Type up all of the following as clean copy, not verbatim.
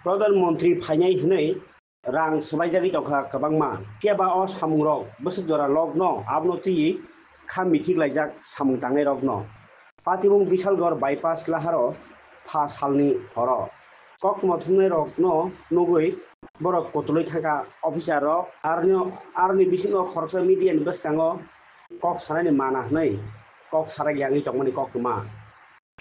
प्रधानमंत्री फाइनाय हनै रां सबायजागि दखा गोबांमा केबा अ सामुं रक बोसोर जरा लग्न आबनो तुयि खाम मिथिक लाइजाक सामुं तांनाय रग्न पातिबुं बिशालगड़ बाइपास लाहारो फा सालनि हर कक मथुंनाय रग्न नगै बरक कतलै थाका अफिसार आरनि बिसिङाव खरसा मिडियानि बसकाङो कक सानायनि माना हनै कक साराय यांगि तंमनि कक मा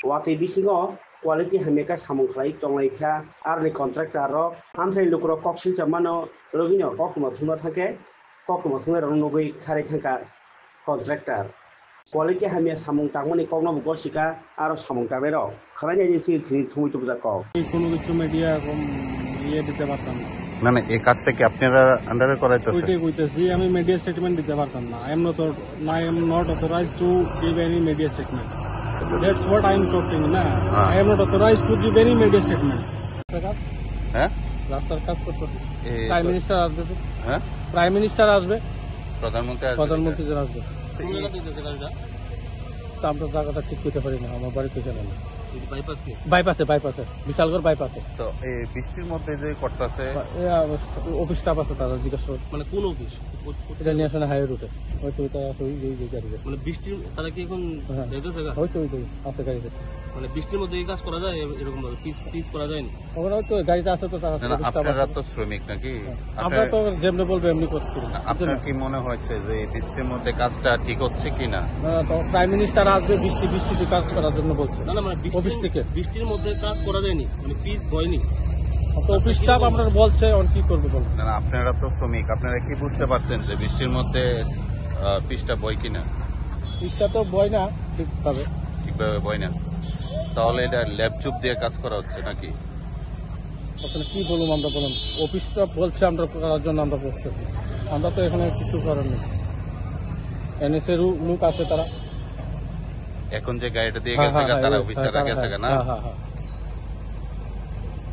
वातै बिसिङाव क्वालिटी हामेका सामुं खालाय तंलायखा आरनि कन्ट्राक्टर रक आमसाय लुक्र कक सिलचा मानो रगिनो कक मथुंना थाके कक मथुंनाय रग नगै खारै थाका कन्ट्राक्टर क्वालिटी हामिया सामुं तांमनि ककनो गसिका आरो सामुं तांनाय रक खालायनायनि सिगां थुमै तुबजा कक কোনো কিছু মিডিয়া ইয়ে দিতে পারতাম না। না না এই কাজটা কি আপনারা আন্ডারে করাইতেছেন? ওইটাই কইতেছি আমি মিডিয়া স্টেটমেন্ট দিতে পারতাম না। I am not authorized to give any media statement. That's what I am talking না। I am not authorized to give any media statement. হ্যাঁ রাস্তার কাজ করতে প্রাইম মিনিস্টার আসবে তো। হ্যাঁ প্রাইম মিনিস্টার আসবে, প্রধানমন্ত্রী আসবে। কোনগুলো দিতেছে গাড়িটা? তো আমরা জায়গাটা ঠিক করতে পারি না, আমার বাড়িতে চলে না। বাইপাস কি? বাইপাসে বিশালগড় বাইপাসে। তো এই বৃষ্টির মধ্যে যে করতেছে অফিস স্টাফ আছে, তারা জিজ্ঞাসা করে। মানে কোন অফিস? এটা নিয়ে আসলে হাইওয়ে রুটে হয়তো ওইটা ওই গাড়িতে। মানে বৃষ্টির তারা কি এখন যাইতেছে গা? হয়তো ওই আছে গাড়িতে। মানে বৃষ্টির মধ্যে এই কাজ করা যায় এরকম ভাবে পিস করা যায়নি? ওখানে হয়তো গাড়িতে আছে তো তারা। আপনারা তো শ্রমিক নাকি? আমরা তো যেমনি বলবো এমনি করতে। আপনার কি মনে হচ্ছে যে এই বৃষ্টির মধ্যে কাজটা ঠিক হচ্ছে কিনা? তো প্রাইম মিনিস্টার আসবে বৃষ্টিতে কাজ করার জন্য বলছে। না না, মানে অফিস থেকে বৃষ্টির মধ্যে কাজ করা যায়নি, মানে পিস হয়নি। অফিস স্টাফ আপনার বলছে কি করবে বল। না না, আপনারা তো শ্রমিক, আপনারা কি বুঝতে পারছেন যে বৃষ্টির মধ্যে পিসটা বয় কিনা? পিসটা তো বয় না ঠিকভাবে বয় না, তাহলে এটা ল্যাব চুপ দিয়ে কাজ করা হচ্ছে নাকি? ওখানে কি বলুন আমরা, বলুন অফিসটা বলছে আমরা করার জন্য আমরা করতেছি, আমরা তো এখানে কিছু করার নেই। এনএসএ লোক আছে, তারা এখন যে গাড়িটা দিয়ে গেছে তারা অফিসাররা গেছে না।